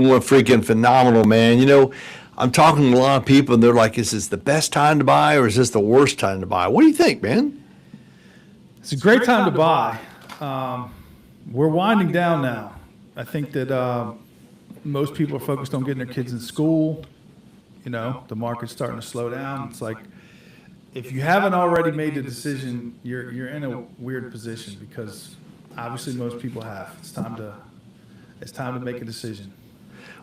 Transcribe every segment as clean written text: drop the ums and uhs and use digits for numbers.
doing freaking phenomenal, man. I'm talking to a lot of people, and they're like, "Is this the best time to buy, or is this the worst time to buy?" What do you think, man? It's a great time to buy. We're winding down now. I think that most people are focused on getting their kids in school. The market's starting to slow down. It's like if you haven't already made the decision, you're in a weird position because obviously most people have. It's time to make a decision.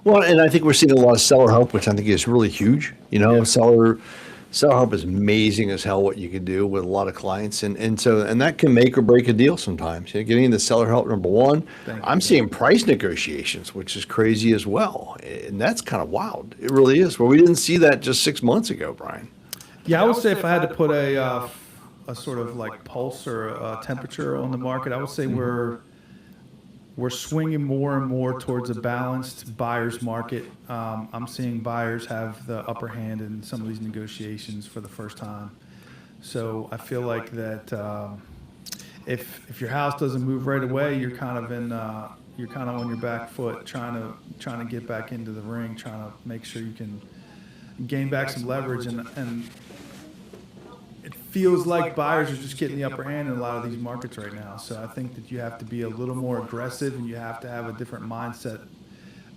Well, and I think we're seeing a lot of seller help, which I think is really huge. Yeah. Seller help is amazing as hell what you can do with a lot of clients, and that can make or break a deal sometimes. Getting the seller help, number one. Thank I'm you. seeing price negotiations, which is crazy as well, and that's kind of wild. It really is. Well, we didn't see that just 6 months ago, Brian. Yeah, I would say if I had to put a sort of like pulse or a temperature on the market, I would say we're swinging more and more towards a balanced buyer's market. I'm seeing buyers have the upper hand in some of these negotiations for the first time. So I feel like that if your house doesn't move right away, you're kind of on your back foot, trying to get back into the ring, trying to make sure you can gain back some leverage, and it feels like buyers are just getting the upper hand in a lot of these markets right now. So I think that you have to be a little more aggressive, and you have to have a different mindset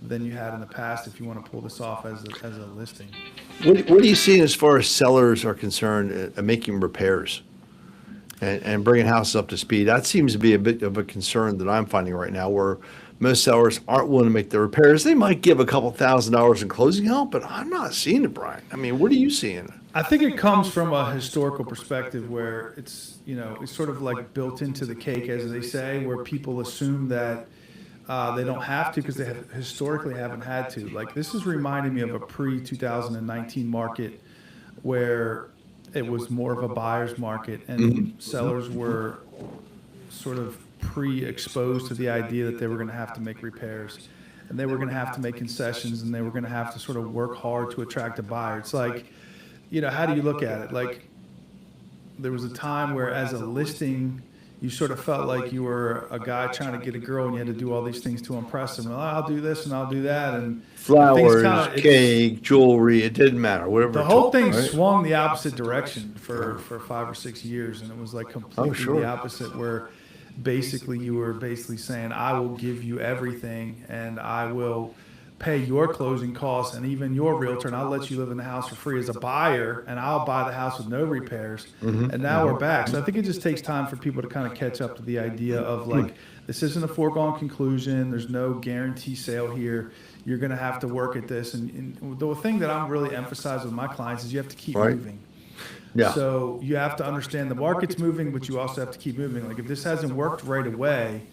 than you had in the past if you want to pull this off as a listing. What are you seeing as far as sellers are concerned, making repairs and bringing houses up to speed? That seems to be a bit of a concern that I'm finding right now, where most sellers aren't willing to make the repairs. They might give a couple $1,000s in closing help, but I'm not seeing it, Brian. I mean, what are you seeing? I think it comes from a historical perspective where it's sort of like built into the cake, as they say, where people assume that they don't have to because they historically haven't had to. Like, this is reminding me of a pre-2019 market where it was more of a buyer's market, and sellers were sort of pre-exposed to the idea that they were going to have to make repairs, and they were going to have to make concessions, and they were going to have to sort of work hard to attract a buyer. It's like, how do you look at it? Like, there was a time where as a listing, you sort of felt like you were a guy trying to get a girl, and you had to do all these things to impress them. Well, I'll do this and I'll do that, and Flowers, cake, jewelry, it didn't matter. Whatever. The whole thing swung the opposite direction for 5 or 6 years, and it was like completely the opposite, where basically you were saying, I will give you everything, and I will pay your closing costs and even your realtor, and I'll let you live in the house for free as a buyer, and I'll buy the house with no repairs. And now we're back. So I think it just takes time for people to kind of catch up to the idea of, like, this isn't a foregone conclusion. There's no guarantee sale here. You're going to have to work at this. And the thing that I'm really emphasizing with my clients is you have to keep moving. Yeah. So you have to understand the market's moving, but you also have to keep moving. Like, if this hasn't worked right away,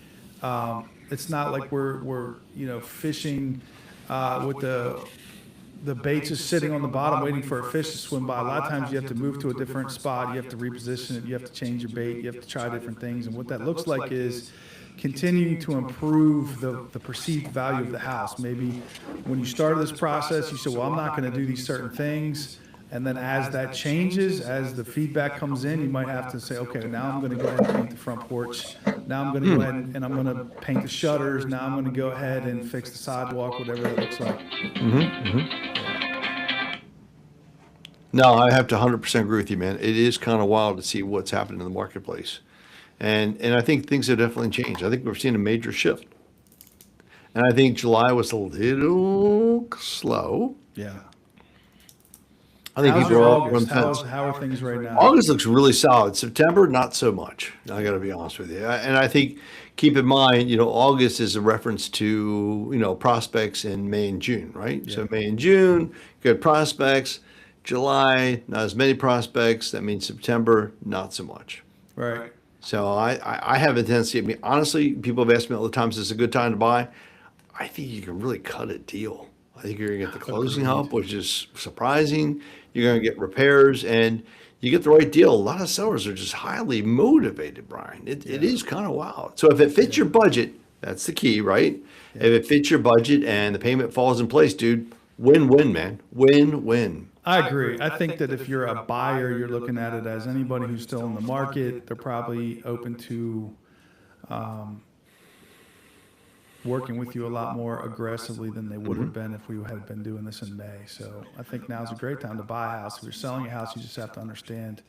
it's not like we're fishing with the bait just sitting on the bottom waiting for a fish to swim by. A lot of times you have to move to a different spot. You have to reposition it. You have to change your bait. You have to try different things. And what that looks like is continuing to improve the perceived value of the house. Maybe when you started this process, you said, well, I'm not going to do these certain things. And then as that changes, as the feedback comes in, you might have to say, okay, now I'm going to go ahead and paint the front porch. Now I'm going to go ahead and I'm going to paint the shutters. Now I'm going to go ahead and fix the sidewalk, whatever that looks like. No, I have to 100% agree with you, man. It is kind of wild to see what's happening in the marketplace. And I think things have definitely changed. I think we're seeing a major shift. And I think July was a little slow. Yeah. I think How's people your are August? How are things right now? August looks really solid. September, not so much. I got to be honest with you. And I think, keep in mind, August is a reference to, prospects in May and June, right? Yeah. So May and June, good prospects. July, not as many prospects. That means September, not so much. Right. So I have a tendency, honestly, people have asked me all the time, is this a good time to buy? I think you can really cut a deal. I think you're going to get the closing help, which is surprising. You're going to get repairs, and you get the right deal. A lot of sellers are just highly motivated, Brian. It is kind of wild. So if it fits your budget, that's the key, right? Yeah. If it fits your budget and the payment falls in place, dude, win-win, man. Win-win. I agree. I think that if you're a buyer, you're looking at it as anybody who's still in the market. They're probably open to working with you a lot more aggressively than they would have been if we had been doing this in May. So I think now's a great time to buy a house. If you're selling a house, you just have to understand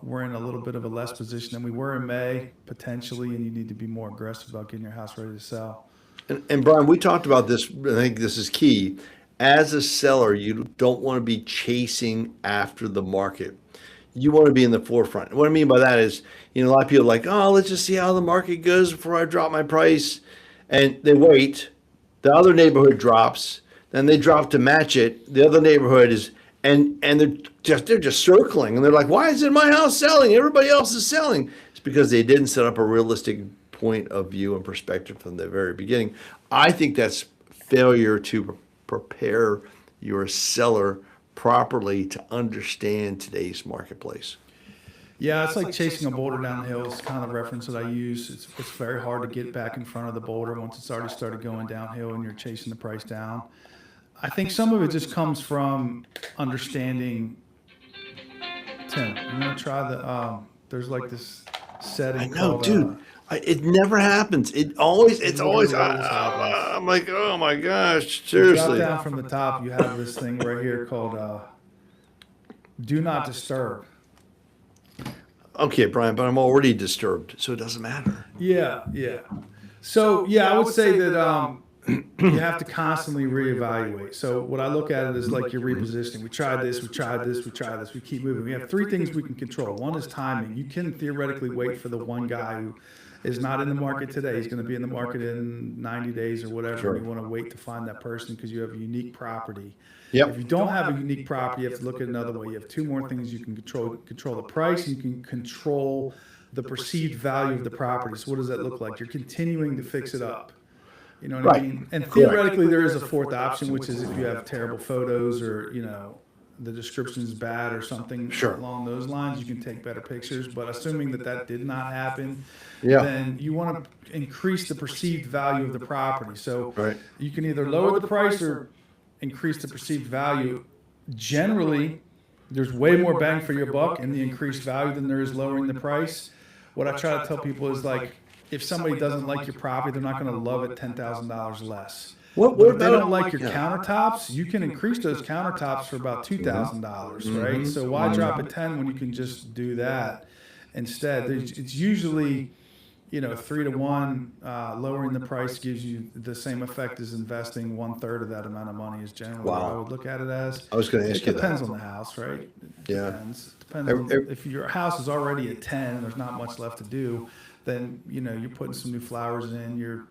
we're in a little bit of a less position than we were in May, potentially, and you need to be more aggressive about getting your house ready to sell. And Brian, we talked about this. I think this is key. As a seller, you don't want to be chasing after the market. You want to be in the forefront. What I mean by that is, a lot of people are like, oh, let's just see how the market goes before I drop my price. And they wait. The other neighborhood drops. Then they drop to match it. The other neighborhood is, and they're just circling. And they're like, why isn't my house selling? Everybody else is selling. It's because they didn't set up a realistic point of view and perspective from the very beginning. I think that's failure to prepare your seller properly to understand today's marketplace. Yeah, it's like chasing a boulder down the hill. It's kind of the reference that I use. It's very hard to get back in front of the boulder once it's already started going downhill and you're chasing the price down. I think some of it just comes from understanding. Tim, you want to try the? There's like this setting. I know, called, dude. It never happens. It's always. I'm like, oh my gosh, seriously. Drop down from the top. You have this thing right here called "Do Not Disturb." Okay, Brian, but I'm already disturbed, so it doesn't matter. Yeah. So yeah, I would say that you have to constantly reevaluate. So what I look at it is like you're repositioning. We tried this, we keep moving. We have three things we can control. One is timing. You can theoretically wait for the one guy who is not in the market today. He's going to be in the market in 90 days or whatever. Sure. And you want to wait to find that person because you have a unique property. Yep. If you don't have a unique property, you have to look at it another way. You have two more things you can control. Control the price, and you can control the perceived value of the property. So what does that look like? You're continuing to fix it up. You know what I mean? And theoretically, there is a fourth option, which is if you have terrible photos or, the description is bad or something along those lines, you can take better pictures. But assuming that did not happen, then you want to increase the perceived value of the property. So you can either lower the price or increase the perceived value. Generally, there's way more bang for your buck in the increased value than there is lowering the price. What I try to tell people is like, if somebody doesn't like your property, they're not going to love it $10,000 less. But if they don't like your countertops, you can increase those countertops for about $2,000, right? So why drop it 10 when you can just do that instead? It's usually, 3-to-1. Lowering the price gives you the same effect as investing 1/3 of that amount of money is generally what I would look at it as. I was going to ask you that. It depends on the house, right? Depends on if your house is already at 10 and there's not much left to do, then you're putting some new flowers in, you're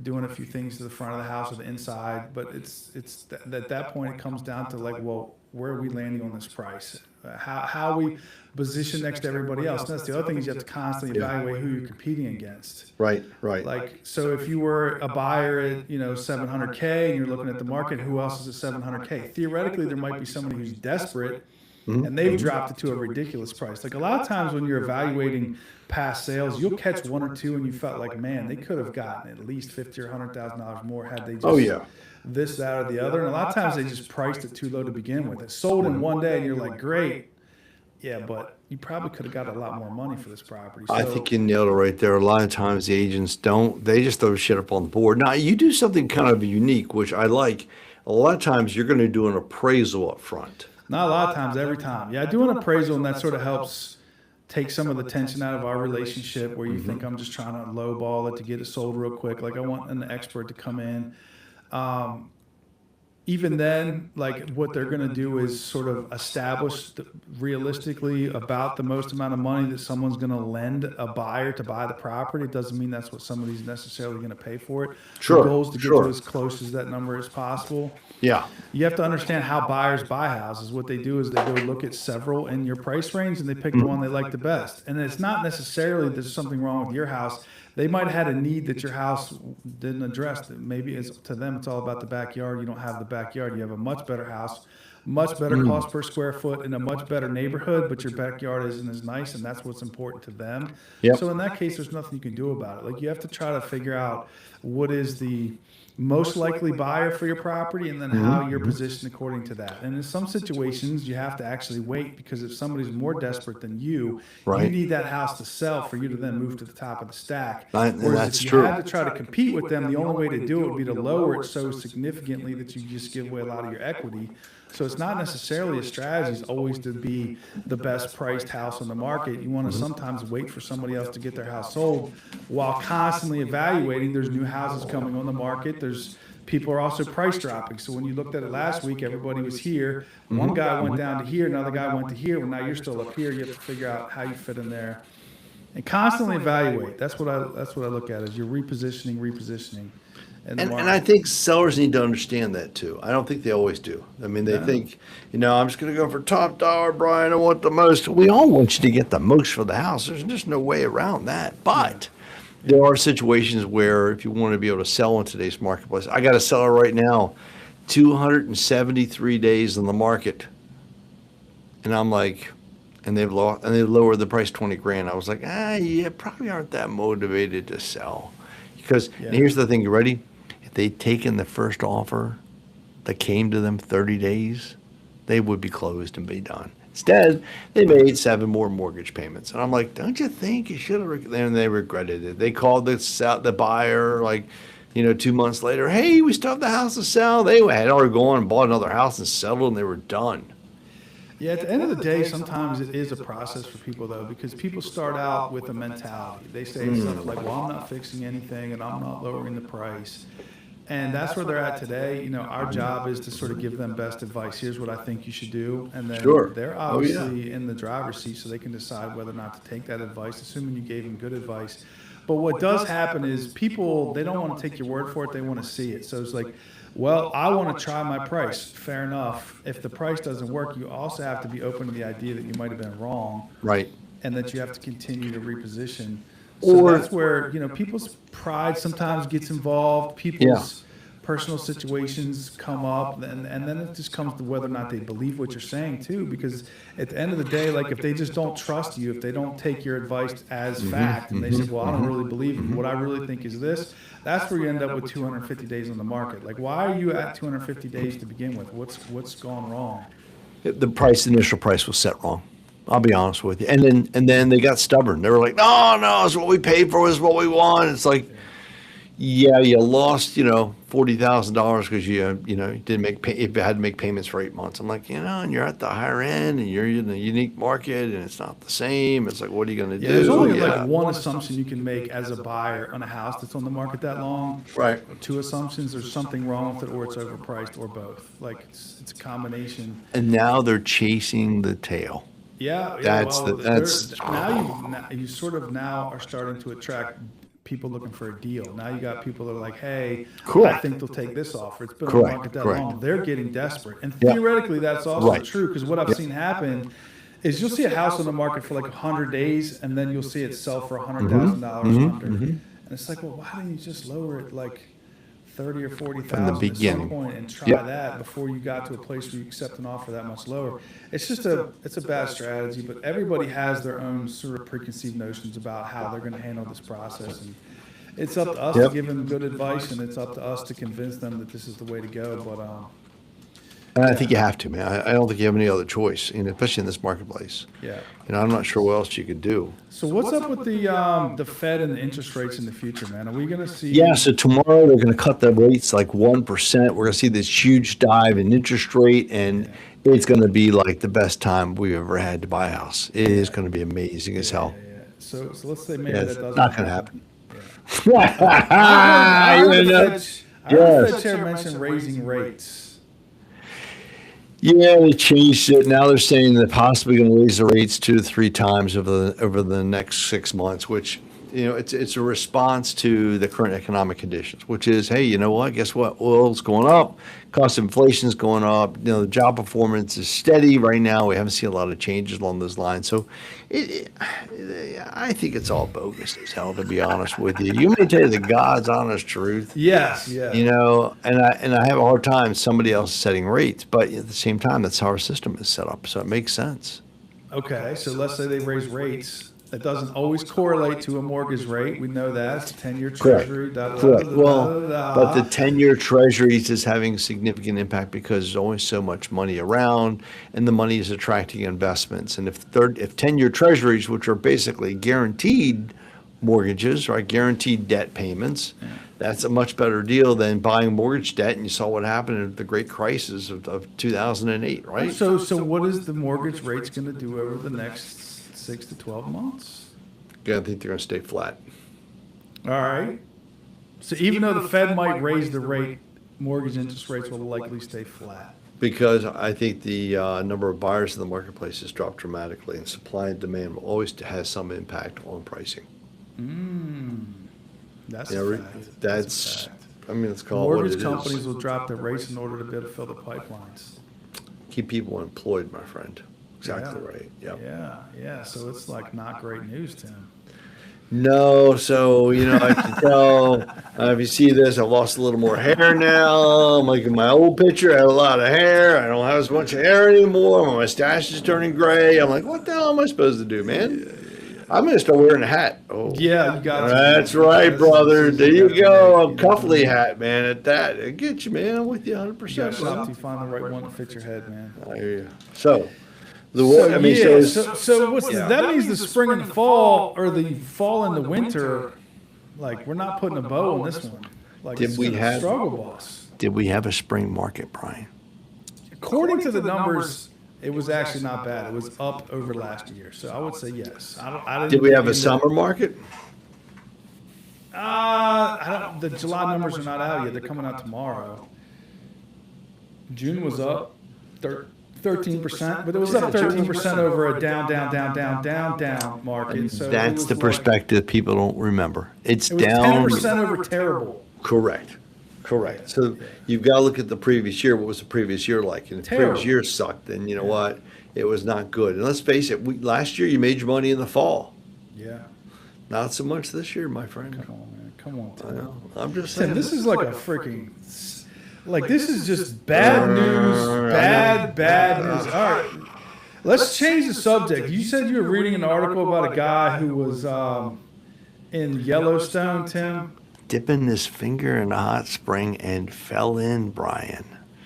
doing a few things to the front of the house or the inside, but it's at that point it comes down to like, well, where are we landing on this price? How we position next to everybody else. And that's the other thing is you have to constantly evaluate who you're competing against. Right. Like, so if you were a buyer at, $700K and you're looking at the market, who else is at $700K? Theoretically, there might be somebody who's desperate and they've dropped it to a ridiculous price. Like a lot of times when you're evaluating past sales, you'll catch one or two and you felt like, man, they could have gotten at least $50,000 or $100,000 more had they just this, that, or the other. And a lot of times they just priced it too low to begin with. It sold in one day and you're like, great. Yeah, but you probably could have got a lot more money for this property. So, I think you nailed it right there. A lot of times the agents they just throw shit up on the board. Now, you do something kind of unique, which I like. A lot of times you're going to do an appraisal up front. Not a lot of times, every time. Yeah, I do an appraisal, and that sort of helps take some of the tension out of our relationship where you think I'm just trying to lowball it to get it sold real quick. Like I want an expert to come in. Even then, like what they're going to do is sort of establish realistically about the most amount of money that someone's going to lend a buyer to buy the property. It doesn't mean that's what somebody's necessarily going to pay for it. Sure. The goal is to get to as close as that number as possible. Yeah. You have to understand how buyers buy houses. What they do is they go look at several in your price range and they pick the one they like the best. And it's not necessarily there's something wrong with your house. They might have had a need that your house didn't address. Maybe to them it's all about the backyard. You don't have the backyard. You have a much better house, much better cost per square foot in a much better neighborhood, but your backyard isn't as nice, and that's what's important to them. Yep. So in that case, there's nothing you can do about it. Like you have to try to figure out what is the most likely buyer for your property, and then how you're positioned according to that. And in some situations, you have to actually wait, because if somebody's more desperate than you Right. need that house to sell for you to then move to the top of the stack. And Whereas that's if you true. had to try to compete with them, the only way to do it would be to lower it so significantly that you just give away a lot of your equity. So it's not necessarily a strategy is always to be the best priced house on the market. You want to sometimes wait for somebody else to get their house sold while constantly evaluating. There's new houses coming on the market. There's people are also price dropping. So when you looked at it last week, everybody was here. One guy went down to here, another guy went to here. Well, now you're still up here. You have to figure out how you fit in there and constantly evaluate. That's what I look at, is you're repositioning. And I think sellers need to understand that too. I don't think they always do. I mean, they think, I'm just going to go for top dollar, Brian. I want the most. We all want you to get the most for the house. There's just no way around that. But there are situations where if you want to be able to sell in today's marketplace, I got a seller right now, 273 days in the market. And I'm like, and they lowered the price 20 grand. I was like, yeah, probably aren't that motivated to sell. Because and here's the thing, you ready? They'd taken the first offer that came to them 30 days, they would be closed and be done. Instead, they made 7 more mortgage payments. And I'm like, don't you think you should have? And they regretted it. They called the buyer 2 months later. Hey, we still have the house to sell. They had already gone and bought another house and settled, and they were done. Yeah, at the end of the day, sometimes it is a process for people, though, because people start out with a mentality. They say stuff like, well, I'm not fixing anything and I'm not lowering the price. And that's where they're at today. Our job is to sort of give them best advice. Here's what I think you should do. And then they're obviously in the driver's seat, so they can decide whether or not to take that advice, assuming you gave them good advice. But what does happen is people, they don't want to take your word for it. They want to see it. So it's like, well, I want to try my price. Fair enough. If the price doesn't work, you also have to be open to the idea that you might have been wrong. Right. And that you have to continue to reposition. So that's where, people's pride sometimes gets involved. People's personal situations come up, and then it just comes to whether or not they believe what you're saying too. Because at the end of the day, like if they just don't trust you, if they don't take your advice as fact, and they say, well, I don't really believe it. What I really think is this. That's where you end up with 250 days on the market. Like, why are you at 250 days to begin with? What's gone wrong? The initial price was set wrong. I'll be honest with you. And then they got stubborn. They were like, no, it's what we paid for, is what we want. It's like, yeah, you lost, $40,000 because you didn't if you had to make payments for 8 months. I'm like, and you're at the higher end and you're in a unique market and it's not the same. It's like, what are you going to do? There's only like one assumption you can make as a buyer on a house that's on the market that long. Right. 2 assumptions: there's something wrong with it, or it's overpriced, or both. Like it's a combination. And now they're chasing the tail. Yeah, That's now you sort of now are starting to attract people looking for a deal. Now you got people that are like, hey, I think they'll take this offer. It's been on the market that long. They're getting desperate. And theoretically, that's also true, because what I've seen happen is you'll see a house on the market for like 100 days, and then you'll see it sell for $100,000 under. And it's like, well, why didn't you just lower it like 30 or 40,000 at some point and try that before you got to a place where you accept an offer that much lower? It's just it's a bad strategy, but everybody has their own sort of preconceived notions about how they're going to handle this process, and it's up to us to give them good advice, and it's up to us to convince them that this is the way to go. But and I think you have to, man. I don't think you have any other choice, especially in this marketplace. Yeah. I'm not sure what else you could do. So what's up with the Fed and the interest rates in the future, man? Are we going to see? Yeah. So tomorrow they're going to cut the rates like 1%. We're going to see this huge dive in interest rate, and it's going to be like the best time we've ever had to buy a house. It is going to be amazing as hell. Yeah. So let's say maybe that doesn't. Not going to happen. I heard the Fed chair mention raising rates. Yeah, they changed it. Now they're saying they're possibly going to raise the rates 2 to 3 times over the next 6 months, which, it's a response to the current economic conditions, which is, hey, you know what? Guess what? Oil's going up, cost of inflation is going up. The job performance is steady right now. We haven't seen a lot of changes along those lines. So I think it's all bogus as hell, to be honest with you. You may tell you the God's honest truth. Yes. Yeah. And I have a hard time somebody else setting rates, but at the same time, that's how our system is set up. So it makes sense. Okay, so let's say they raise rates. It doesn't always correlate to a mortgage rate. We know that. It's 10-year Correct. treasury. Correct. Well, but the 10-year treasuries is having significant impact because there's only so much money around, and the money is attracting investments. And if 10-year treasuries, which are basically guaranteed mortgages, right, guaranteed debt payments, that's a much better deal than buying mortgage debt. And you saw what happened in the great crisis of 2008, right? So what is the mortgage rates going to do over the next 6 to 12 months? Yeah, I think they're going to stay flat. All right. So even though the Fed might raise the rate, mortgage interest rates will likely stay flat. Because I think the number of buyers in the marketplace has dropped dramatically, and supply and demand will always has some impact on pricing. That's Yeah, a fact. that's, a fact. I mean, let's call it what Mortgage it companies is. will drop their rates in order to be able to fill the pipelines. Keep people employed, my friend. Exactly Yeah. right. Yep. Yeah. So it's like not great news, Tim. No, so, I can tell, if you see this, I've lost a little more hair now. I'm like in my old picture, I had a lot of hair. I don't have as much hair anymore. My mustache is turning gray. I'm like, what the hell am I supposed to do, man? I'm going to start wearing a hat. Oh, Yeah, you got to. that's right, brother. There you go. A cuffly hat, man, at that. It gets you, man. I'm with you 100%. You got to shop brother. till you find the right one to fit your head, man. I hear you. So, So what's that means the spring and the fall, or the fall and the winter, like we're not putting a bow on this one. Like Did it's we gonna have- struggle, boss? did we have a spring market, Brian? According to the numbers, it was actually not bad. It was up over last year, so I would say yes. I didn't Did we have a think summer market? I don't. The July numbers are not out yet. They're coming out tomorrow. June was up 13%, but it was up 13% over a down market. So That's the perspective people don't remember. It's It was down. 10% over terrible. Correct. So you've got to look at the previous year. What was the previous year like? And the Terrible. previous year sucked. And you know what? It was not good. And let's face it, last year you made your money in the fall. Yeah. Not so much this year, my friend. Come on, man. Come on, I Tim. know. I'm just Tim, saying. this is like a freaking, like this is just bad news, bad news. All right, let's change the subject. You said you were reading an article about a guy who was in Yellowstone, Tim. Dipping his finger in a hot spring and fell in, Brian.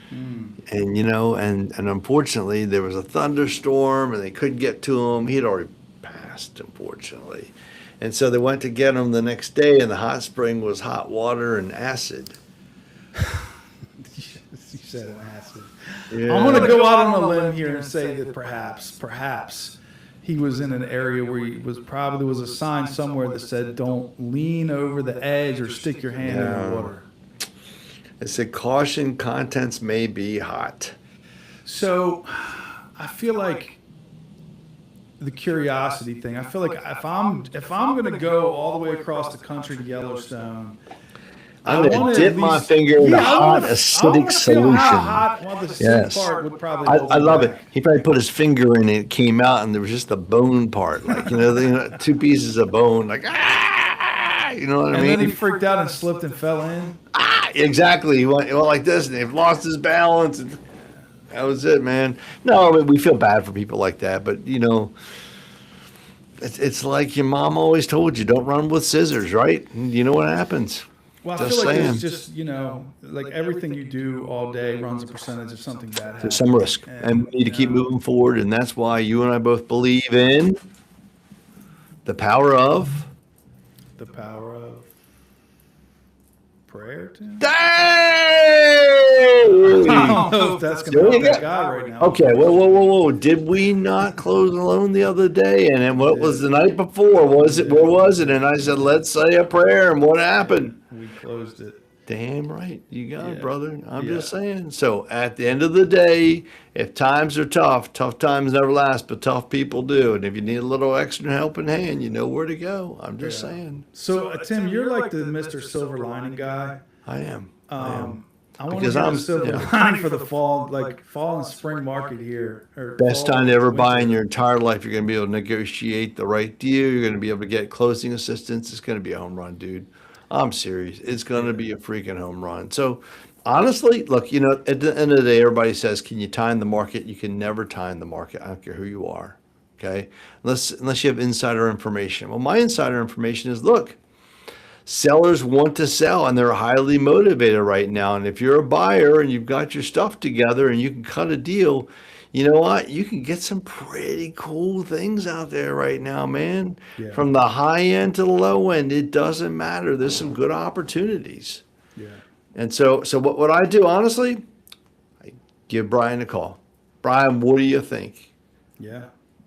Hmm. And and unfortunately there was a thunderstorm and they couldn't get to him. He had already passed, unfortunately. And so they went to get him the next day, and the hot spring was hot water and acid. You said an acid. Yeah. I'm going to go out on a limb here and say that perhaps he was in an area where he was probably there was a sign somewhere that said don't lean over the edge or stick your hand in the water. It said caution, contents may be hot. So I feel like the curiosity thing. I feel like if I'm going to go all the way across the country to Yellowstone, I'm I going wanna to at dip my least- finger in the Yeah, I hot wanna- I acidic wanna feel solution. how hot, well, the acidic Yes. part would probably I love it. back. He probably put his finger in it, it came out, and there was just the bone part, like, two pieces of bone, like, you know what I And mean? then he freaked out and slipped and fell in. Exactly. He went like this, and they've lost his balance. And that was it, man. No, I mean, we feel bad for people like that, but it's like your mom always told you: don't run with scissors, right? And you know what happens. Well, I Just feel like saying. it's just, like everything you do all day runs a percentage of something bad happening. There's some risk, and we need to keep moving forward, and that's why you and I both believe in the power of. The power of prayer, Tim? Hey! I don't know if that's going There to you help that go. guy right now. Okay, whoa. Did we not close a loan the other day? And then what was the night before? Where was it? And I said, let's say a prayer. And what happened? We closed it. Damn right. You got it, Yeah. brother. I'm Yeah. just saying. So at the end of the day, if times are tough times never last, but tough people do. And if you need a little extra helping hand, you know where to go. I'm just saying. So, Tim, you're like the Mr. Silver Lining guy. I am. I want to Because get I'm- a silver yeah. lining for the fall and spring market here. Or Best fall time to ever and buy in winter. your entire life. You're going to be able to negotiate the right deal. You're going to be able to get closing assistance. It's going to be a home run, dude. I'm serious. It's going to be a freaking home run. So honestly, look, at the end of the day, everybody says, can you time the market? You can never time the market. I don't care who you are. Okay. Unless you have insider information. Well, my insider information is, look, sellers want to sell and they're highly motivated right now. And if you're a buyer and you've got your stuff together and you can cut a deal, you know what? You can get some pretty cool things out there right now, man. Yeah. From the high end to the low end, it doesn't matter. There's some good opportunities. Yeah. And so what I do, honestly, I give Brian a call. Brian, what do you think? Yeah.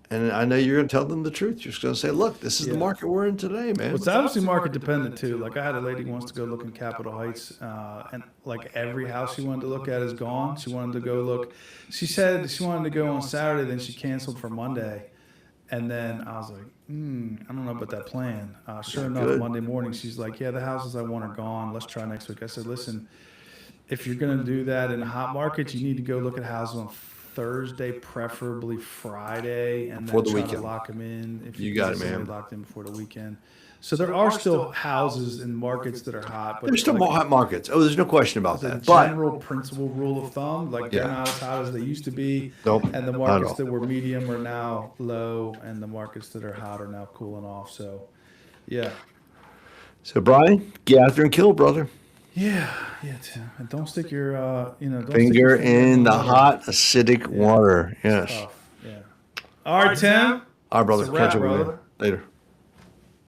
And I know you're going to tell them the truth. You're just going to say, look, this is the Yeah. market we're in today, man. Well, it's obviously market dependent too. Like I had a lady who wants to go look in Capitol Heights, and like every house she wanted to look at is gone. She wanted to go look. She said she wanted to go on Saturday, then she canceled for Monday. And then I was like, I don't know about that plan. Sure enough, Good. Monday morning, she's like, yeah, the houses I want are gone. Let's try next week. I said, listen, if you're going to do that in hot markets, you need to go look at houses on Thursday, preferably Friday, and Before then the try to weekend. lock them in. If You got it, can man. lock them before the weekend. So there are still houses in markets that are hot, but There's still like, hot markets. Oh, there's no question about the that. But general principle rule of thumb, like they're Yeah. not as hot as they used to be. Nope, And the not at markets all. that were medium are now low, and the markets that are hot are now cooling off. So, yeah. so, Brian, get out there and kill, brother. Yeah, Tim. And don't stick your, don't stick Finger your in the water. hot, acidic water. Yes. Tough. Yeah. All right, Tim. All right, brother. It's a wrap, Catch up with you brother. later.